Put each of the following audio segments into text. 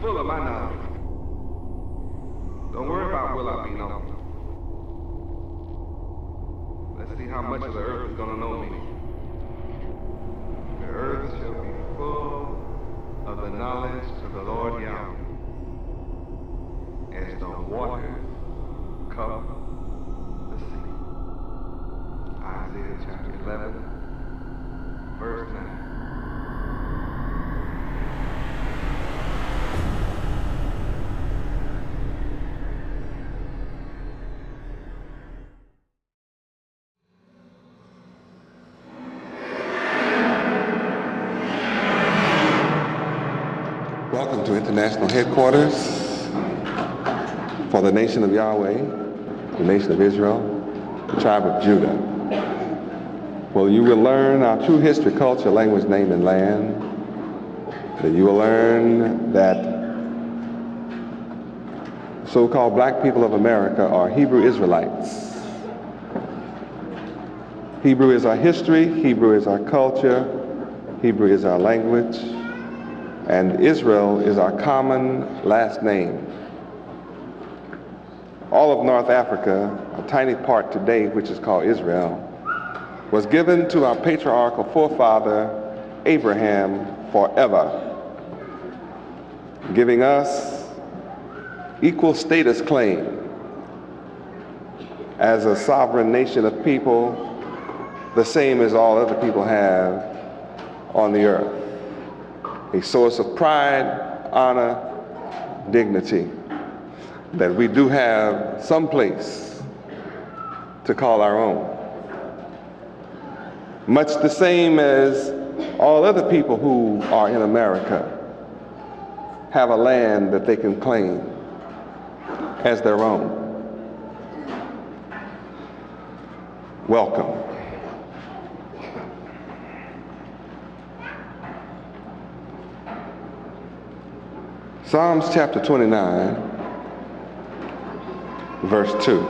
full of my knowledge. Don't worry about will I be known. Let's see how much of the earth is going to know me. The earth shall be full of the knowledge of the Lord Yahweh, as the waters cover the sea. Isaiah chapter 11, verse 9. Welcome to International Headquarters for the Nation of Yahweh, the Nation of Israel, the tribe of Judah. Well, you will learn our true history, culture, language, name, and land. That you will learn that so-called black people of America are Hebrew Israelites. Hebrew is our history, Hebrew is our culture, Hebrew is our language, and Israel is our common last name. All of North Africa, a tiny part today which is called Israel, was given to our patriarchal forefather Abraham forever, giving us equal status claim as a sovereign nation of people, the same as all other people have on the earth. A source of pride, honor, dignity, that we do have some place to call our own. Much the same as all other people who are in America have a land that they can claim as their own. Welcome. Psalms chapter 29, verse 2.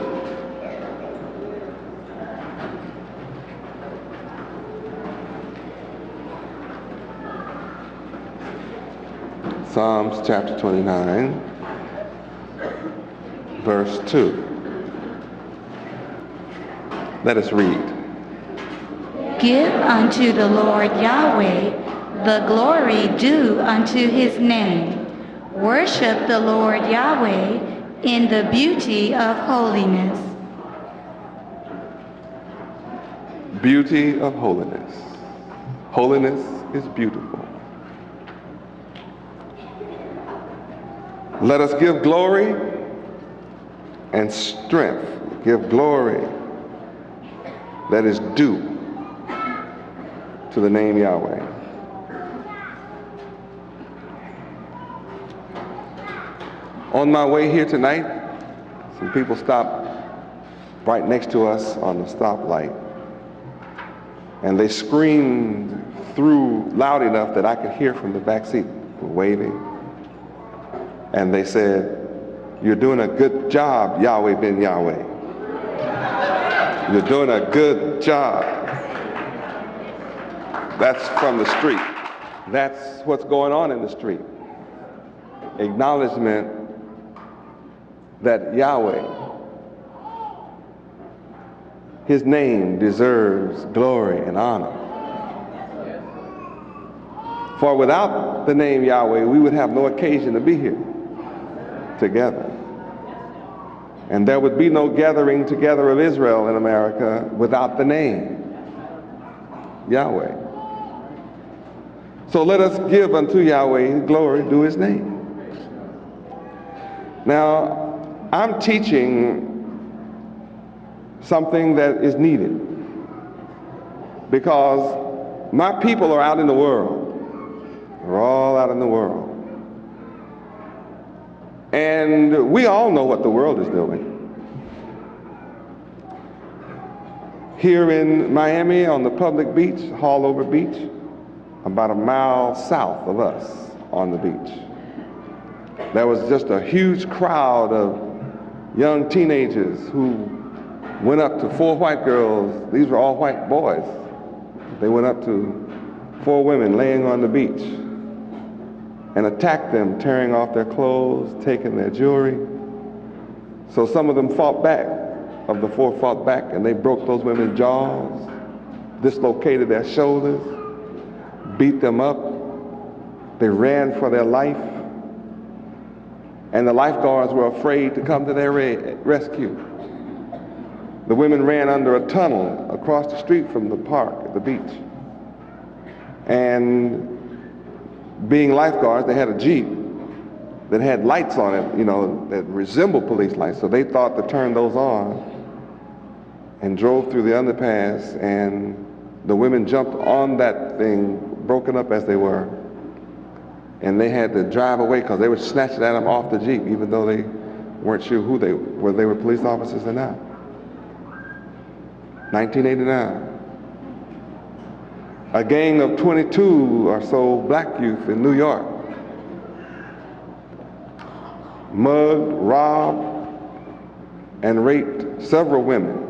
Psalms chapter 29, verse 2. Let us read. Give unto the Lord Yahweh the glory due unto his name. Worship the Lord Yahweh in the beauty of holiness. Beauty of holiness. Holiness is beautiful. Let us give glory and strength. Give glory that is due to the name Yahweh. On my way here tonight, some people stopped right next to us on the stoplight, and they screamed through loud enough that I could hear from the back seat, waving. And they said, "You're doing a good job, Yahweh ben Yahweh. You're doing a good job." That's from the street. That's what's going on in the street. Acknowledgement that Yahweh, his name deserves glory and honor. For without the name Yahweh, we would have no occasion to be here together. And there would be no gathering together of Israel in America without the name Yahweh. So let us give unto Yahweh glory due his name. Now, I'm teaching something that is needed because my people are out in the world. We're all out in the world. And we all know what the world is doing. Here in Miami on the public beach, Haulover Beach, about a mile south of us on the beach, there was just a huge crowd of young teenagers who went up to 4 white girls. These were all white boys. They went up to 4 women laying on the beach. and attacked them, tearing off their clothes, taking their jewelry. So some of them fought back, of the four fought back, and they broke those women's jaws, dislocated their shoulders, beat them up. They ran for their life, and the lifeguards were afraid to come to their rescue. The women ran under a tunnel across the street from the park, the beach. And being lifeguards, they had a Jeep that had lights on it, that resembled police lights. So they thought to turn those on and drove through the underpass, and the women jumped on that thing, broken up as they were, and they had to drive away because they were snatching at them off the Jeep, even though they weren't sure whether they were police officers or not. 1989. A gang of 22 or so black youth in New York mugged, robbed, and raped several women.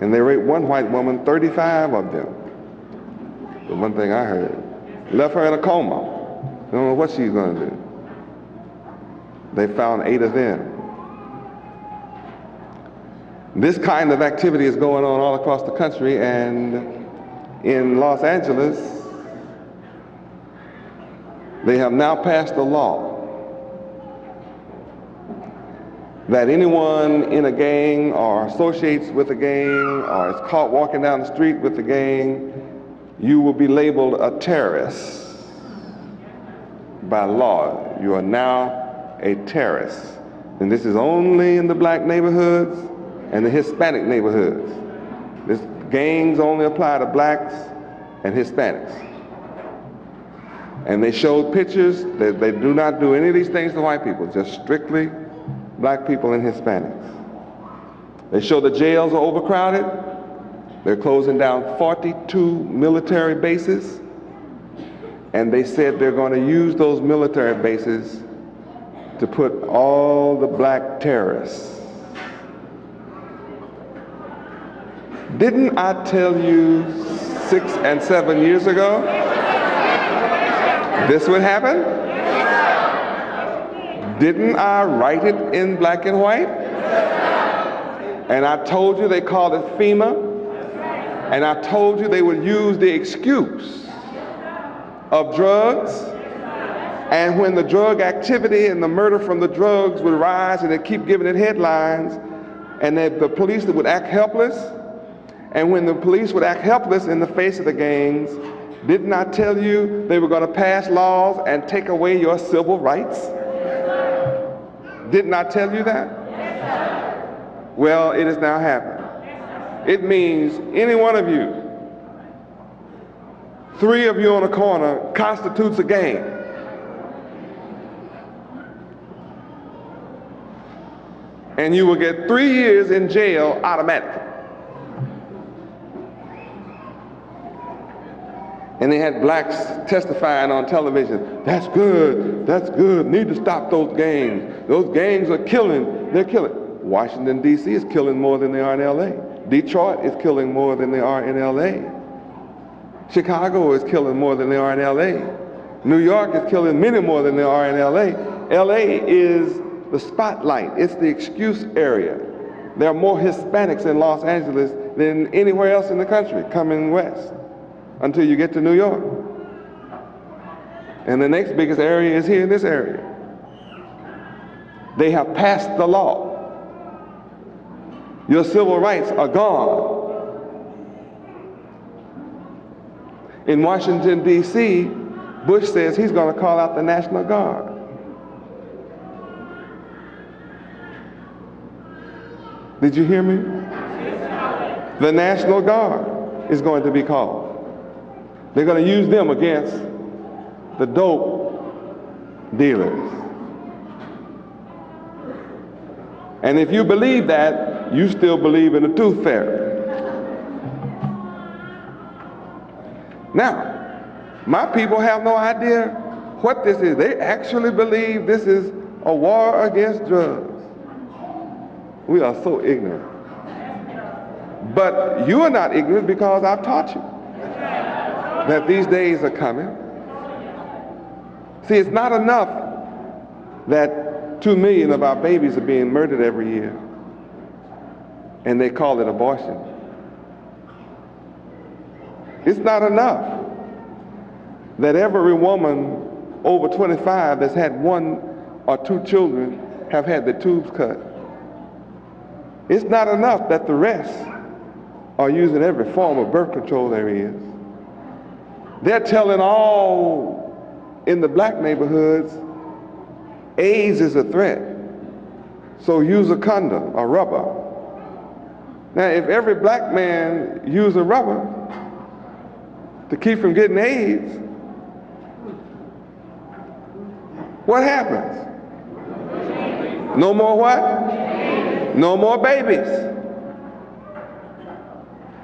And they raped one white woman, 35 of them. The one thing I heard. Left her in a coma. Don't know what she's going to do. They found 8 of them. This kind of activity is going on all across the country, and in Los Angeles, they have now passed a law that anyone in a gang or associates with a gang or is caught walking down the street with a gang, you will be labeled a terrorist. By law, you are now a terrorist. And this is only in the black neighborhoods and the Hispanic neighborhoods. This gangs only apply to blacks and Hispanics. And they showed pictures that they do not do any of these things to white people, just strictly black people and Hispanics. They show the jails are overcrowded. They're closing down 42 military bases. And they said they're going to use those military bases to put all the black terrorists. Didn't I tell you 6 and 7 years ago this would happen? Didn't I write it in black and white? And I told you they called it FEMA, and I told you they would use the excuse of drugs, and when the drug activity and the murder from the drugs would rise and they keep giving it headlines, and the police would act helpless, and when the police would act helpless in the face of the gangs, didn't I tell you they were going to pass laws and take away your civil rights? Didn't I tell you that? Well, it has now happened. It means any one of you, 3 of you on a corner constitutes a gang. And you will get 3 years in jail automatically. And they had blacks testifying on television. That's good, need to stop those gangs. Those gangs are killing, they're killing. Washington, D.C. is killing more than they are in L.A. Detroit is killing more than they are in L.A. Chicago is killing more than they are in L.A. New York is killing many more than they are in L.A. L.A. is the spotlight. It's the excuse area. There are more Hispanics in Los Angeles than anywhere else in the country coming west until you get to New York. And the next biggest area is here in this area. They have passed the law. Your civil rights are gone. In Washington, D.C., Bush says he's going to call out the National Guard. Did you hear me? The National Guard is going to be called. They're going to use them against the dope dealers. And if you believe that, you still believe in the tooth fairy. Now, my people have no idea what this is. They actually believe this is a war against drugs. We are so ignorant. But you are not ignorant because I've taught you that these days are coming. See, it's not enough that 2 million of our babies are being murdered every year, and they call it abortion. It's not enough that every woman over 25 that's had 1 or 2 children have had their tubes cut. It's not enough that the rest are using every form of birth control there is. They're telling all in the black neighborhoods, AIDS is a threat, so use a condom or rubber. Now, if every black man used a rubber to keep from getting AIDS, what happens? No more what? No more babies.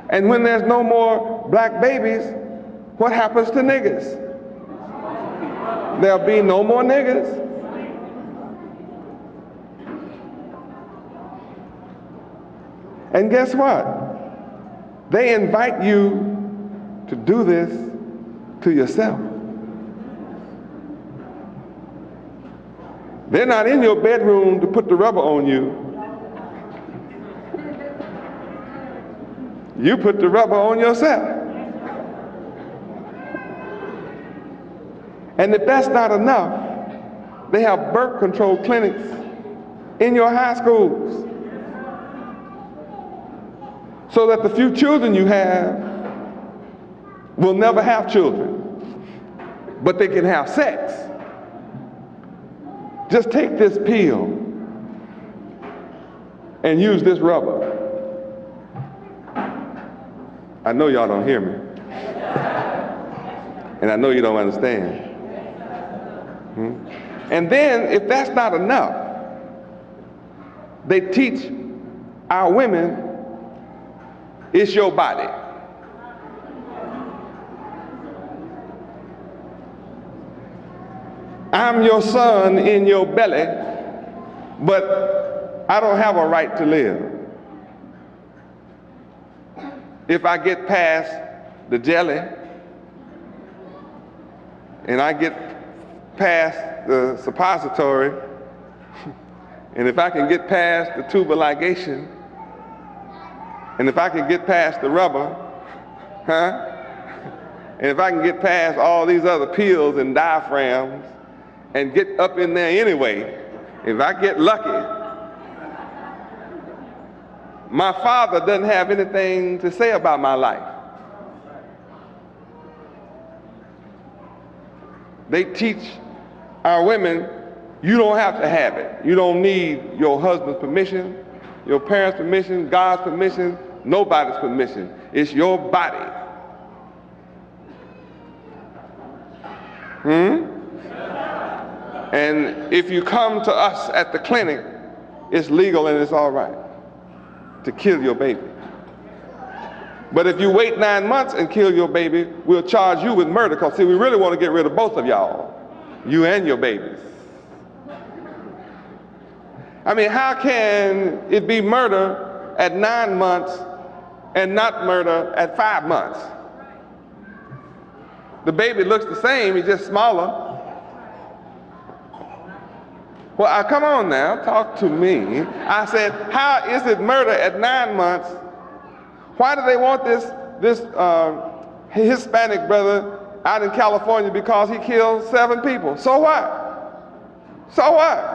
And when there's no more black babies, what happens to niggas? There'll be no more niggas. And guess what? They invite you to do this to yourself. They're not in your bedroom to put the rubber on you. You put the rubber on yourself. And if that's not enough, they have birth control clinics in your high schools, so that the few children you have will never have children, but they can have sex. Just take this pill and use this rubber. I know y'all don't hear me. And I know you don't understand. And then, if that's not enough, they teach our women, it's your body. I'm your son in your belly, but I don't have a right to live. If I get past the jelly, and I get past the suppository, and if I can get past the tubal ligation, and if I can get past the rubber, and if I can get past all these other pills and diaphragms and get up in there anyway, if I get lucky, my father doesn't have anything to say about my life. They teach our women, you don't have to have it. You don't need your husband's permission, your parents' permission, God's permission, nobody's permission. It's your body. And if you come to us at the clinic, it's legal and it's all right to kill your baby. But if you wait 9 months and kill your baby, we'll charge you with murder, because see, we really want to get rid of both of y'all, you and your babies. I mean, how can it be murder at 9 months and not murder at 5 months? The baby looks the same, he's just smaller. Well, come on now, talk to me. I said, how is it murder at 9 months? Why do they want this Hispanic brother out in California because he killed 7 people? So what? So what?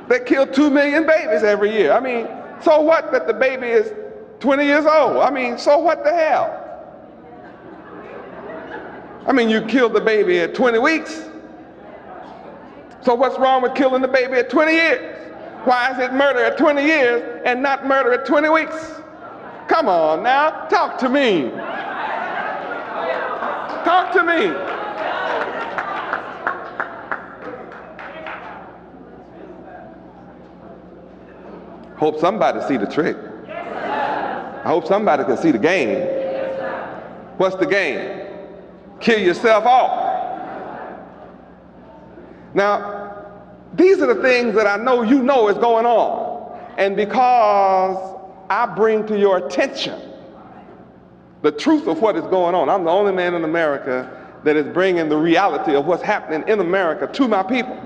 They kill 2 million babies every year. I mean, so what that the baby is 20 years old? I mean, so what the hell? I mean, you killed the baby at 20 weeks. So what's wrong with killing the baby at 20 years? Why is it murder at 20 years and not murder at 20 weeks? Come on now, talk to me. Talk to me. Hope somebody see the trick. I hope somebody can see the game. What's the game? Kill yourself off. Now, these are the things that I know you know is going on. And because I bring to your attention the truth of what is going on, I'm the only man in America that is bringing the reality of what's happening in America to my people.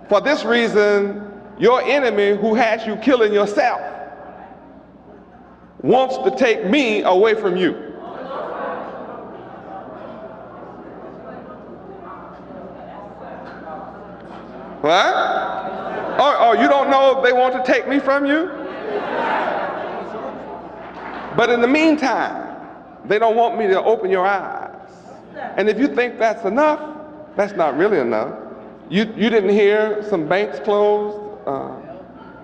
For this reason, your enemy who has you killing yourself wants to take me away from you. What? Oh, you don't know they want to take me from you? But in the meantime, they don't want me to open your eyes. And if you think that's enough, that's not really enough. You didn't hear some banks closed?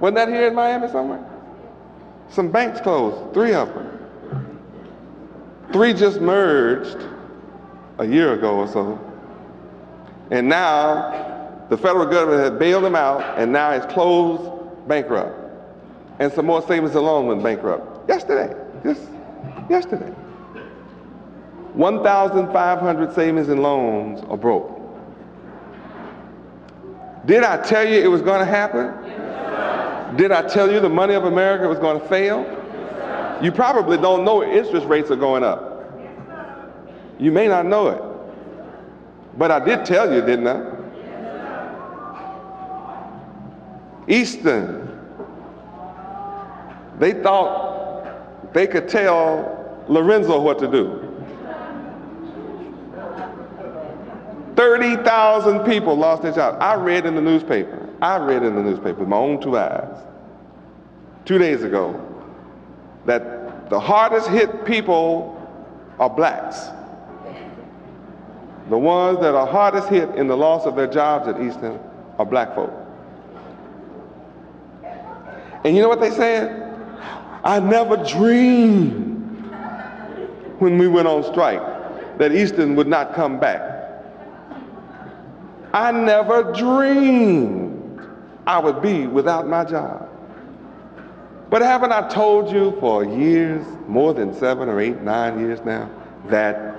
Wasn't that here in Miami somewhere? Some banks closed, 3 of them. 3 just merged a year ago or so. And now the federal government has bailed them out, and now it's closed bankrupt. And some more savings and loans went bankrupt. Yesterday, just yesterday. 1,500 savings and loans are broke. Did I tell you it was going to happen? Did I tell you the money of America was going to fail? You probably don't know interest rates are going up. You may not know it. But I did tell you, didn't I? Easton, they thought they could tell Lorenzo what to do. 30,000 people lost their jobs. I read in the newspaper with my own 2 eyes 2 days ago that the hardest hit people are blacks. The ones that are hardest hit in the loss of their jobs at Easton are black folk. And you know what they said? I never dreamed when we went on strike that Easton would not come back. I never dreamed I would be without my job. But haven't I told you for years, more than 7 or 8, 9 years now, that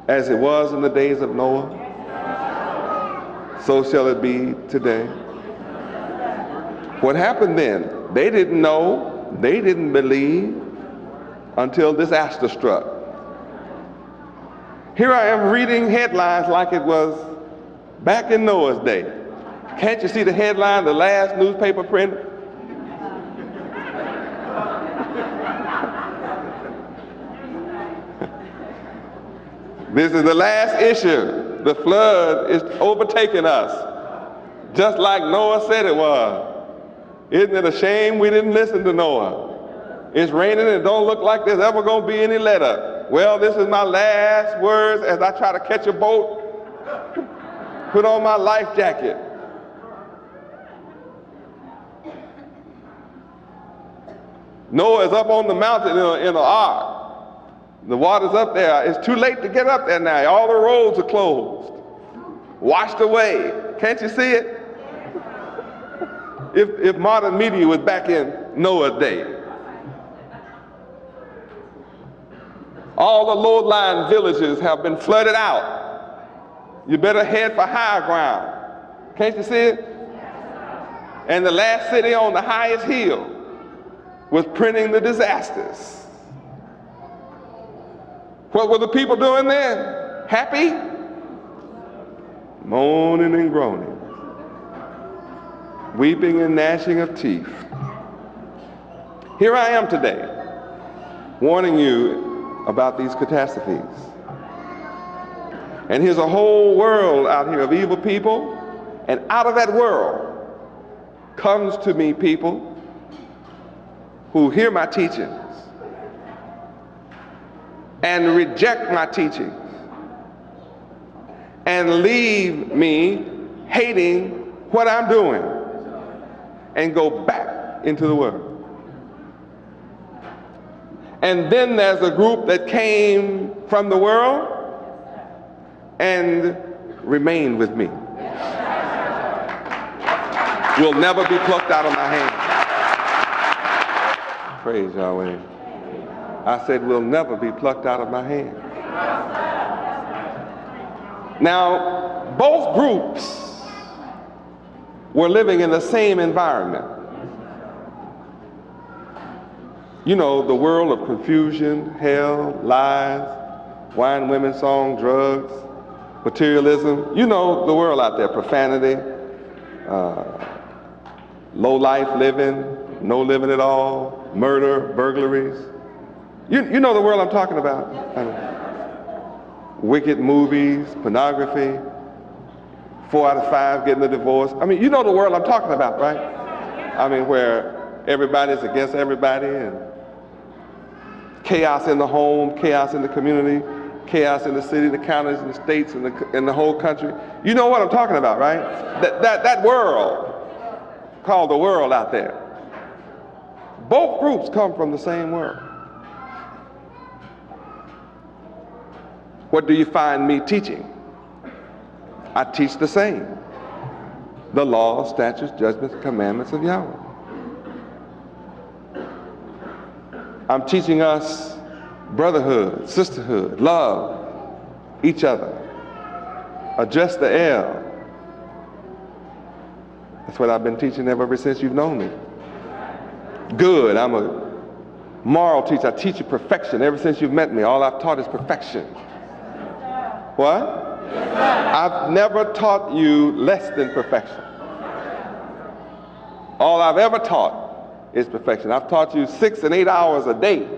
as it was in the days of Noah, so shall it be today? What happened then? They didn't know, they didn't believe until disaster struck. Here I am reading headlines like it was back in Noah's day. Can't you see the headline, the last newspaper print? This is the last issue. The flood is overtaking us, just like Noah said it was. Isn't it a shame we didn't listen to Noah? It's raining and it don't look like there's ever going to be any let up. Well, this is my last words as I try to catch a boat, put on my life jacket. Noah is up on the mountain in an ark. The water's up there. It's too late to get up there now. All the roads are closed, washed away. Can't you see it? If modern media was back in Noah's day. All the low-lying villages have been flooded out. You better head for higher ground. Can't you see it? And the last city on the highest hill was printing the disasters. What were the people doing then? Happy? Moaning and groaning. Weeping and gnashing of teeth. Here I am today, warning you about these catastrophes. And here's a whole world out here of evil people, and out of that world comes to me people who hear my teachings and reject my teachings and leave me hating what I'm doing and go back into the world. And then there's a group that came from the world and remained with me. Will never be plucked out of my hand. Praise Yahweh. I said, will never be plucked out of my hand. Now, both groups were living in the same environment. You know, the world of confusion, hell, lies, wine, women, song, drugs, materialism. You know the world out there, profanity, low life living, no living at all, murder, burglaries. You know the world I'm talking about. Wicked movies, pornography, 4 out of 5 getting a divorce. I mean, you know the world I'm talking about, right? I mean, where everybody's against everybody and chaos in the home, chaos in the community, chaos in the city, the counties, and the states, and the whole country. You know what I'm talking about, right? That world called the world out there. Both groups come from the same world. What do you find me teaching? I teach the same. The law, statutes, judgments, commandments of Yahweh. I'm teaching us brotherhood, sisterhood, love each other. Address the L. That's what I've been teaching ever since you've known me. Good. I'm a moral teacher. I teach you perfection ever since you've met me. All I've taught is perfection. What? I've never taught you less than perfection. All I've ever taught is perfection. I've taught you 6 and 8 hours a day,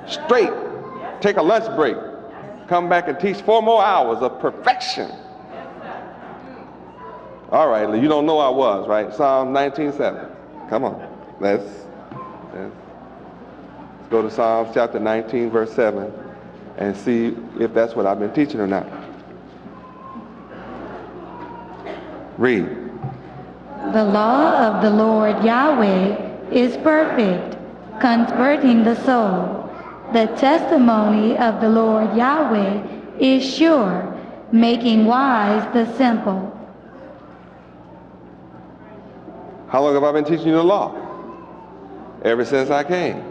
straight. Take a lunch break. Come back and teach 4 more hours of perfection. All right, you don't know I was, right? Psalm 19:7. Come on. Let's go to Psalms chapter 19, verse 7, and see if that's what I've been teaching or not. Read. The law of the Lord Yahweh is perfect, converting the soul. The testimony of the Lord Yahweh is sure, making wise the simple. How long have I been teaching you the law? Ever since I came.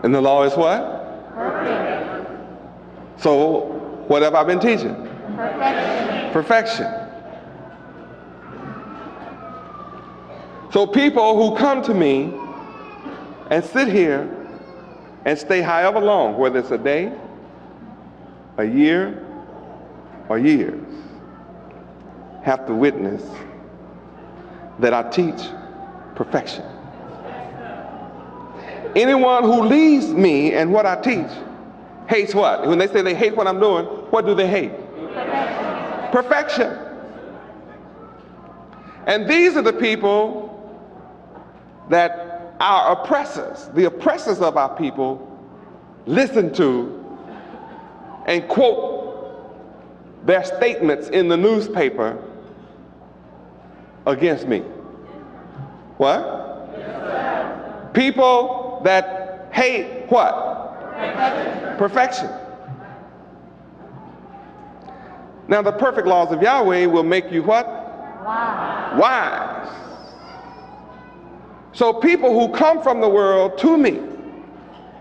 And the law is what? Perfect. So, what have I been teaching? Perfection. Perfection. So people who come to me and sit here and stay however long, whether it's a day, a year, or years, have to witness that I teach perfection. Anyone who leaves me and what I teach hates what? When they say they hate what I'm doing, what do they hate? Perfection. Perfection. And these are the people that our oppressors, the oppressors of our people, listen to and quote their statements in the newspaper against me. What? Yes, people that hate what? Perfection. Now the perfect laws of Yahweh will make you what? Wise. Wise. So people who come from the world to me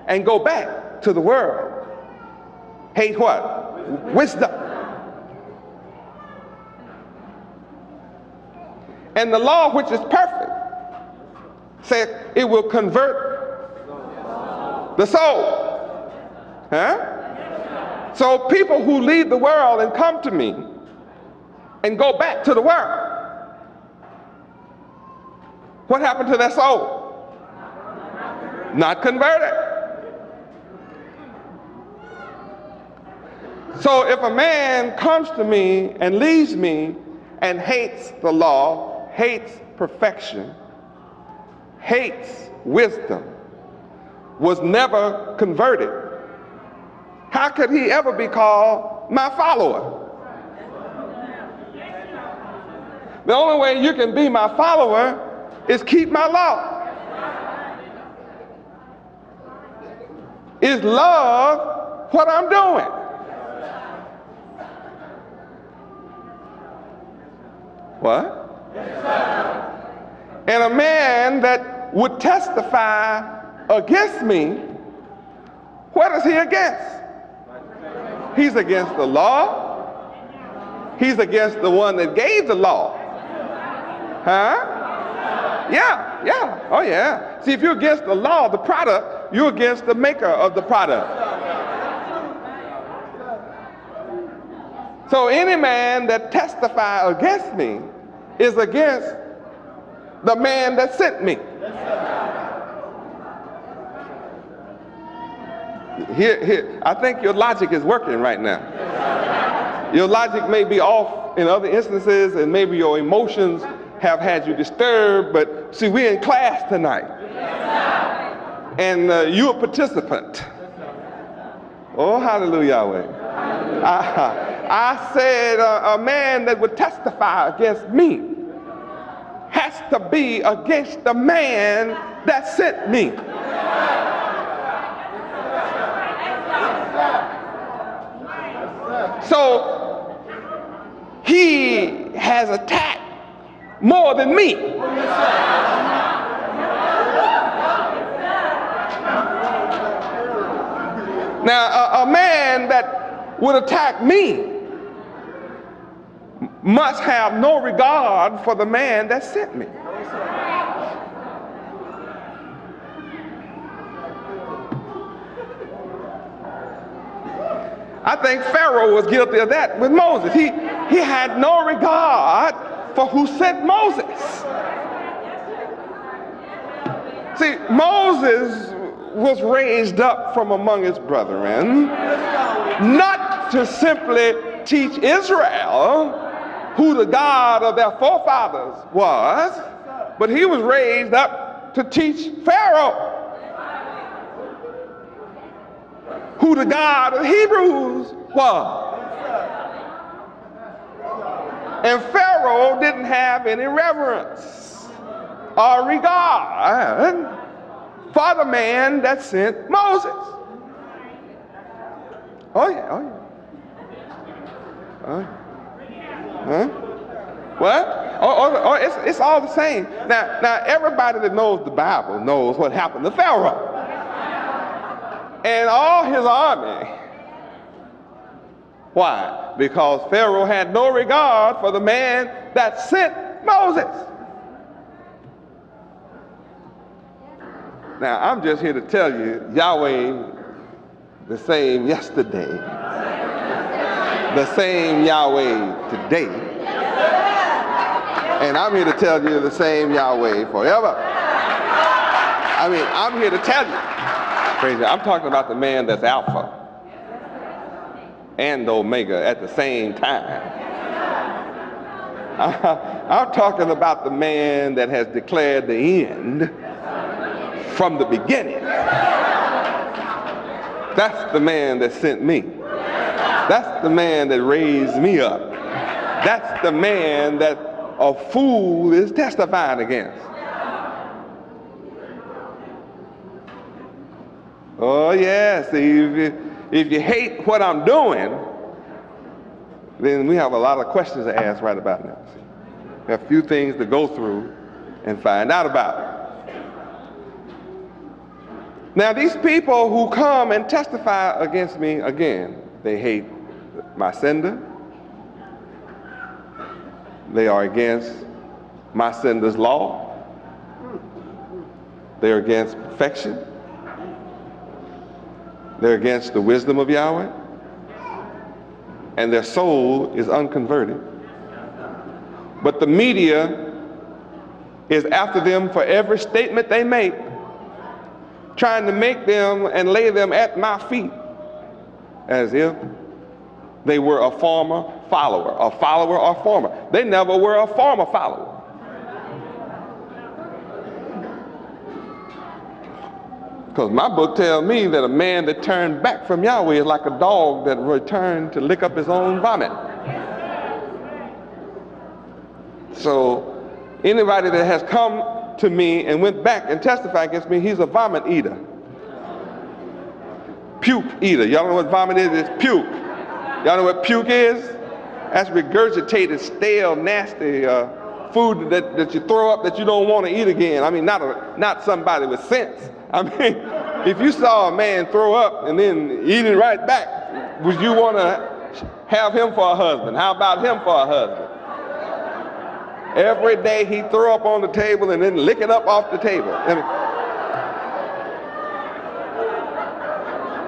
and go back to the world hate what? Wisdom. And the law, which is perfect, said it will convert the soul. Huh? So people who leave the world and come to me and go back to the world, what happened to their soul? Not converted. So if a man comes to me and leaves me and hates the law, hates perfection, hates wisdom, was never converted, how could he ever be called my follower? The only way you can be my follower is keep my law. Is love what I'm doing? What? And a man that would testify against me, what is he against? He's against the law. He's against the one that gave the law. Huh? Yeah. Oh yeah. See, if you're against the law, the product, you're against the maker of the product. So any man that testifies against me is against the man that sent me. Here, I think your logic is working right now. Your logic may be off in other instances, and maybe your emotions have had you disturbed, but see, we're in class tonight. And you're a participant. Oh, hallelujah, Yahweh. I said a man that would testify against me has to be against the man that sent me. So he has attacked more than me. Now, a man that would attack me must have no regard for the man that sent me. I think Pharaoh was guilty of that with Moses. He had no regard for who sent Moses. See, Moses was raised up from among his brethren, not to simply teach Israel who the God of their forefathers was, but he was raised up to teach Pharaoh who the God of the Hebrews was. And Pharaoh didn't have any reverence or regard for the man that sent Moses. Oh yeah, oh yeah. Oh yeah. Huh? What? It's all the same. Now everybody that knows the Bible knows what happened to Pharaoh and all his army. Why? Because Pharaoh had no regard for the man that sent Moses. Now, I'm just here to tell you, Yahweh, the same yesterday, the same Yahweh today, and I'm here to tell you the same Yahweh forever. I mean, I'm here to tell you. Praise God. I'm talking about the man that's Alpha and Omega at the same time. I'm talking about the man that has declared the end from the beginning. That's the man that sent me. That's the man that raised me up. That's the man that a fool is testifying against. Oh yes, if you hate what I'm doing, then we have a lot of questions to ask right about now. We have a few things to go through and find out about. Now these people who come and testify against me, again, they hate my sender. They are against my sender's law. They're against perfection. They're against the wisdom of Yahweh. And their soul is unconverted. But the media is after them for every statement they make, trying to make them and lay them at my feet as if they were a former follower, or former. They never were a former follower. Because my book tells me that a man that turned back from Yahweh is like a dog that returned to lick up his own vomit. So anybody that has come to me and went back and testified against me, he's a vomit eater. Puke eater. Y'all know what vomit is? It's puke. Y'all know what puke is? That's regurgitated, stale, nasty food that you throw up that you don't want to eat again. I mean, not somebody with sense. I mean, if you saw a man throw up and then eat it right back, would you want to have him for a husband? How about him for a husband? Every day he throw up on the table and then lick it up off the table. I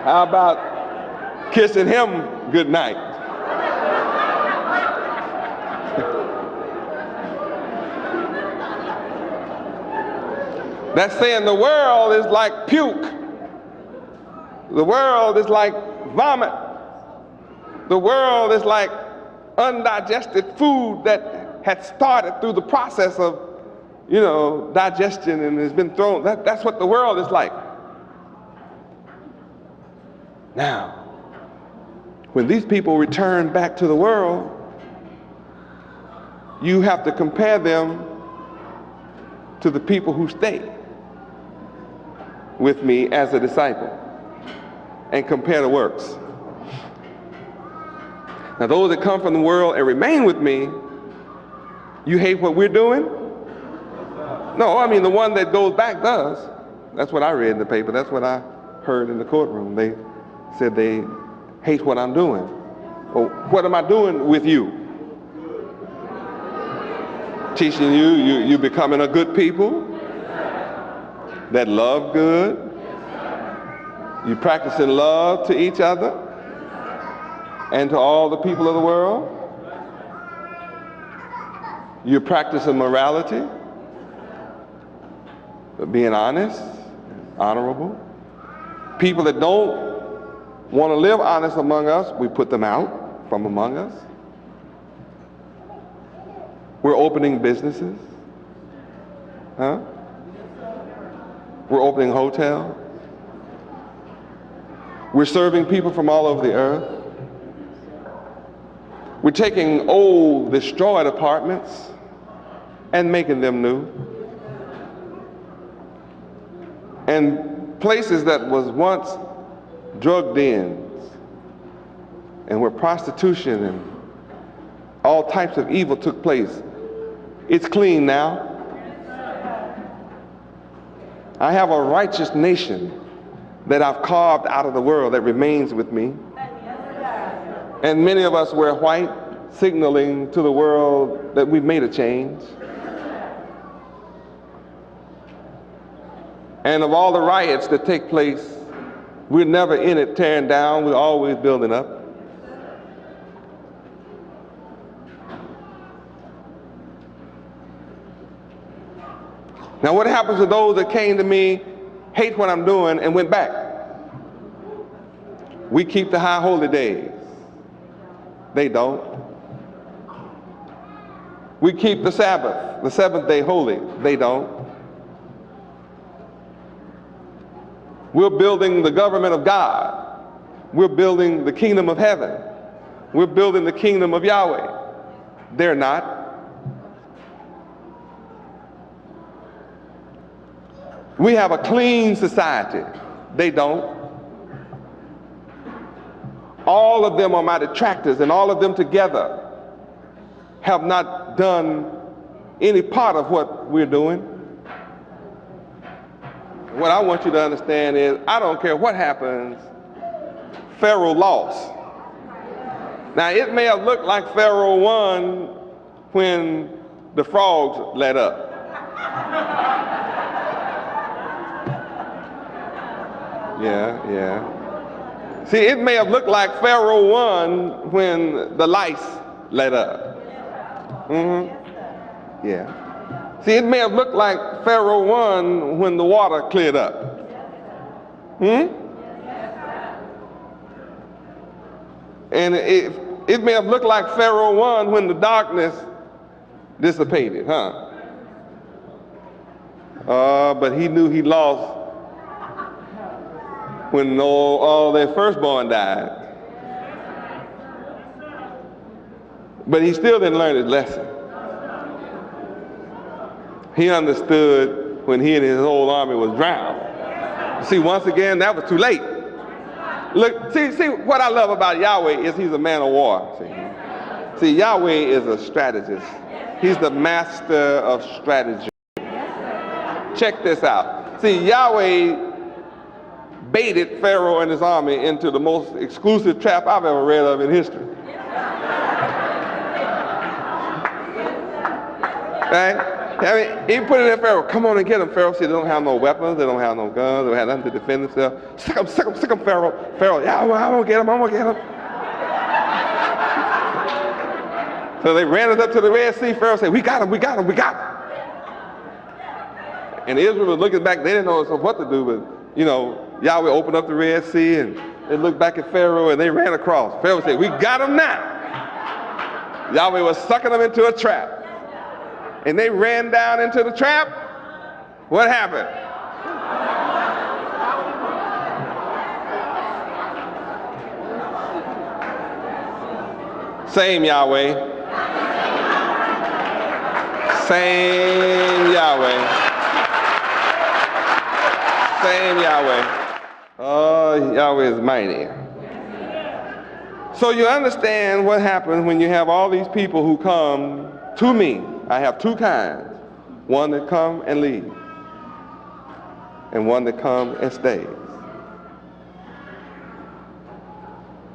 How about kissing him good night? That's saying the world is like puke. The world is like vomit. The world is like undigested food that had started through the process of, digestion and has been thrown. That's what the world is like. Now, when these people return back to the world, you have to compare them to the people who stay with me as a disciple and compare the works. Now, those that come from the world and remain with me, you hate what we're doing? No, I mean the one that goes back does. That's what I read in the paper. That's what I heard in the courtroom. They said they hate what I'm doing. Well, what am I doing with you? Teaching you becoming a good people that love good. You practicing love to each other and to all the people of the world. You're practicing morality, being honest, honorable. People that don't want to live honest among us, we put them out from among us. We're opening businesses. Huh? We're opening hotels. We're serving people from all over the earth. We're taking old, destroyed apartments and making them new. And places that was once drug dens and where prostitution and all types of evil took place, it's clean now. I have a righteous nation that I've carved out of the world that remains with me. And many of us wear white, signaling to the world that we've made a change. And of all the riots that take place, we're never in it tearing down, we're always building up. Now what happens to those that came to me, hate what I'm doing, and went back? We keep the high holy days. They don't. We keep the Sabbath, the seventh day holy. They don't. We're building the government of God. We're building the kingdom of heaven. We're building the kingdom of Yahweh. They're not. We have a clean society. They don't. All of them are my detractors, and all of them together have not done any part of what we're doing. What I want you to understand is, I don't care what happens, Pharaoh lost. Now, it may have looked like Pharaoh won when the frogs let up. Yeah. See, it may have looked like Pharaoh won when the lice let up. Yeah. See, it may have looked like Pharaoh won when the water cleared up. And it may have looked like Pharaoh won when the darkness dissipated, but he knew he lost when all their firstborn died. But he still didn't learn his lesson. He understood when he and his whole army was drowned. See, once again, that was too late. Look, see what I love about Yahweh is he's a man of war. See, Yahweh is a strategist. He's the master of strategy. Check this out. See, Yahweh baited Pharaoh and his army into the most exclusive trap I've ever read of in history. Right? I mean, he put it in Pharaoh. Come on and get them. Pharaoh said they don't have no weapons. They don't have no guns. They don't have nothing to defend themselves. Sick them, Pharaoh. Pharaoh, yeah, I'm going to get them. I'm going to get them. So they ran it up to the Red Sea. Pharaoh said, we got them. And Israel was looking back. They didn't know what to do, but, Yahweh opened up the Red Sea, and they looked back at Pharaoh, and they ran across. Pharaoh said, we got them now. Yahweh was sucking them into a trap. And they ran down into the trap. What happened? Same Yahweh. Same Yahweh. Same Yahweh. Oh, Yahweh is mighty. So you understand what happens when you have all these people who come to me. I have two kinds. One that come and leave, and one that comes and stays.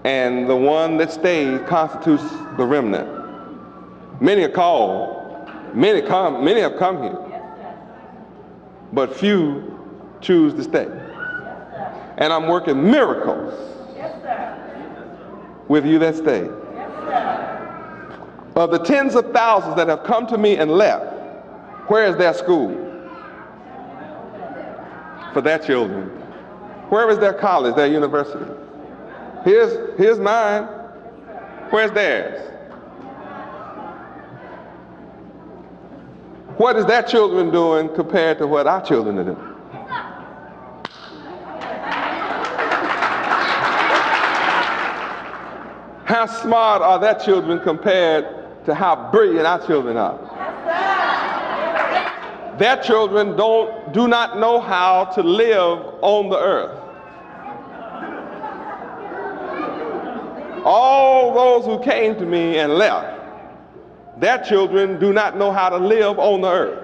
And the one that stays constitutes the remnant. Many are called, many have come here, but few choose to stay. And I'm working miracles with you that stay. Of the tens of thousands that have come to me and left, where is their school for their children? Where is their college, their university? Here's mine. Where's theirs? What is their children doing compared to what our children are doing? How smart are their children compared to how brilliant our children are? Their children do not know how to live on the earth. All those who came to me and left, their children do not know how to live on the earth.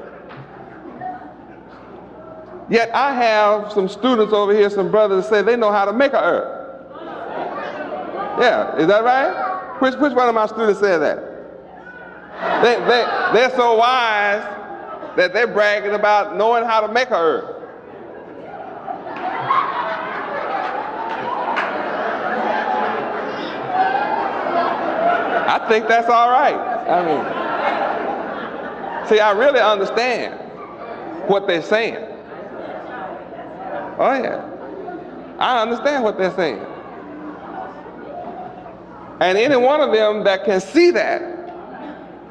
Yet I have some students over here, some brothers that say they know how to make an earth. Yeah, is that right? Which one of my students said that? They're so wise that they're bragging about knowing how to make an earth. I think that's all right. See, I really understand what they're saying. Oh yeah, I understand what they're saying. And any one of them that can see that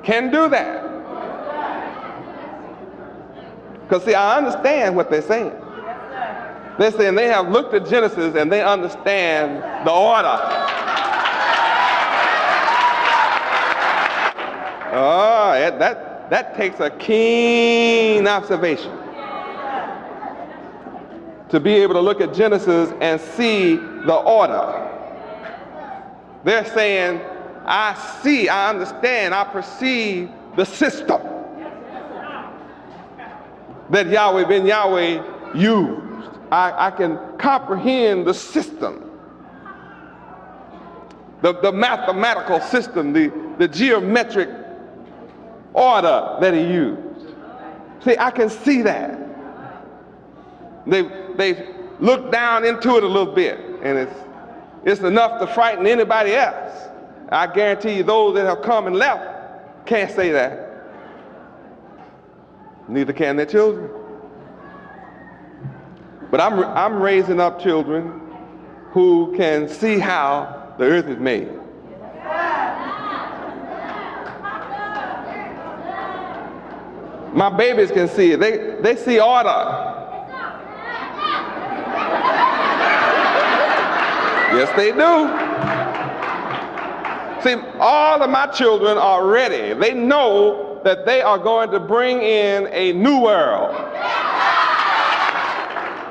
can do that. Because see, I understand what they're saying. They're saying they have looked at Genesis and they understand the order. Oh, that takes a keen observation to be able to look at Genesis and see the order. They're saying, I see, I understand, I perceive the system that Yahweh ben Yahweh used. I can comprehend the system, the mathematical system, the geometric order that he used. See, I can see that. They've looked down into it a little bit, and it's enough to frighten anybody else. I guarantee you those that have come and left can't say that. Neither can their children. But I'm raising up children who can see how the earth is made. My babies can see it. They see order. Yes, they do. See, all of my children are ready. They know that they are going to bring in a new world.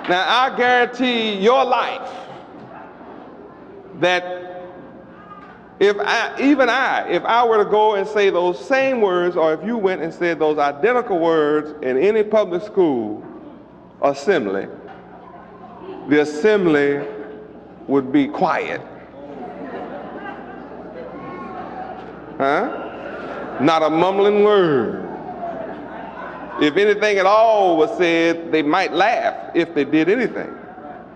Now, I guarantee your life that if I were to go and say those same words, or if you went and said those identical words in any public school assembly, the assembly would be quiet. Huh? Not a mumbling word. If anything at all was said, they might laugh if they did anything.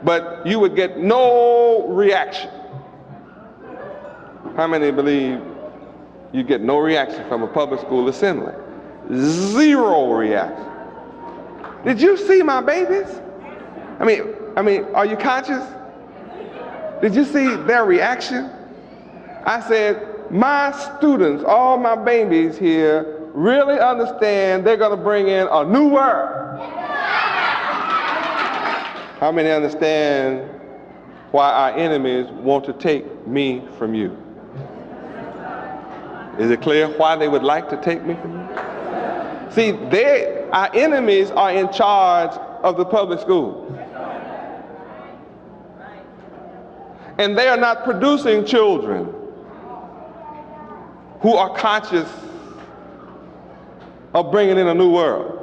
But you would get no reaction. How many believe you get no reaction from a public school assembly? Zero reaction. Did you see my babies? I mean, are you conscious? Did you see their reaction? I said, my students, all my babies here, really understand they're going to bring in a new word. How many understand why our enemies want to take me from you? Is it clear why they would like to take me from you? See, our enemies are in charge of the public school. And they are not producing children who are conscious of bringing in a new world.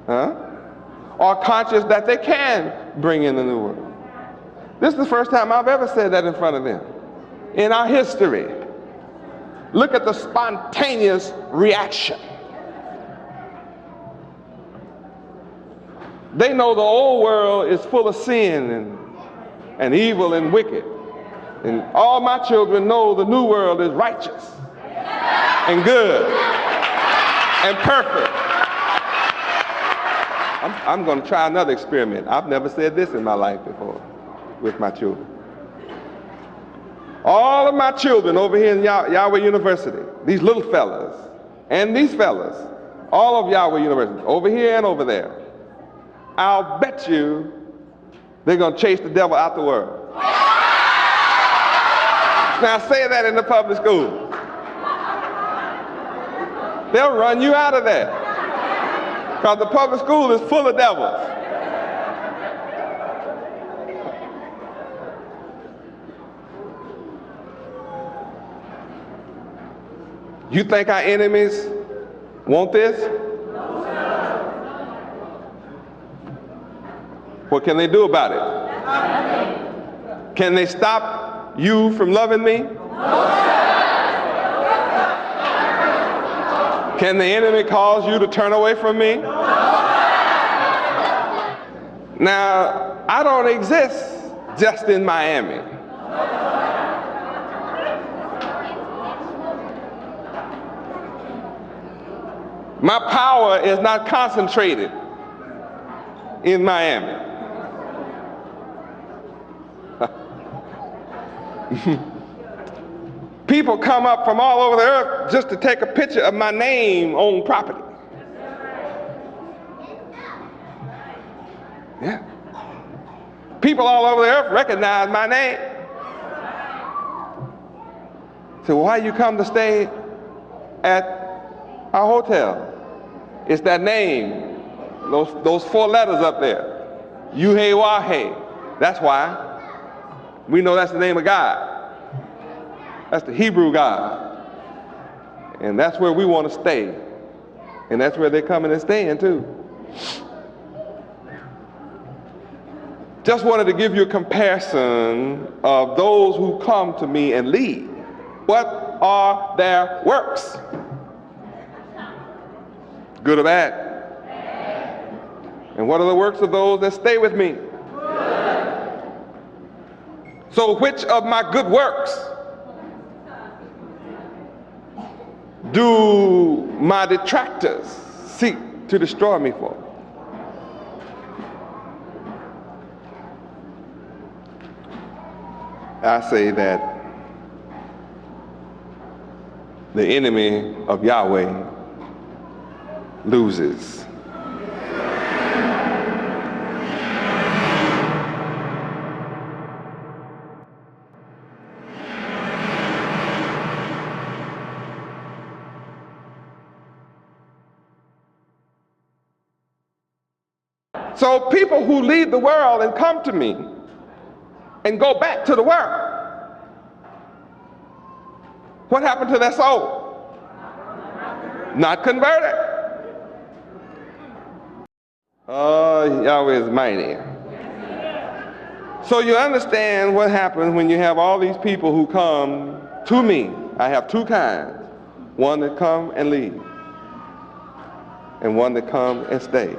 Are conscious that they can bring in a new world. This is the first time I've ever said that in front of them. In our history, look at the spontaneous reaction. They know the old world is full of sin and evil and wicked. And all my children know the new world is righteous and good and perfect. I'm going to try another experiment. I've never said this in my life before with my children. All of my children over here in Yahweh University, these little fellas and these fellas, all of Yahweh University, over here and over there, I'll bet you they're going to chase the devil out the world. Now say that in the public school. They'll run you out of there. Because the public school is full of devils. You think our enemies want this? What can they do about it? Can they stop you from loving me? Can the enemy cause you to turn away from me? Now, I don't exist just in Miami. My power is not concentrated in Miami. People come up from all over the earth just to take a picture of my name on property. Yeah. People all over the earth recognize my name. So why you come to stay at our hotel? It's that name, those 4 letters up there. Yuhe-Wahe. That's why. We know that's the name of God. That's the Hebrew God. And that's where we want to stay. And that's where they're coming and staying too. Just wanted to give you a comparison of those who come to me and lead. What are their works? Good or bad? And what are the works of those that stay with me? So which of my good works do my detractors seek to destroy me for? I say that the enemy of Yahweh loses. So people who leave the world and come to me and go back to the world, what happened to their soul? Not converted. Oh, Yahweh is mighty. So you understand what happens when you have all these people who come to me. I have 2 kinds. one that come and leave, and one that come and stays.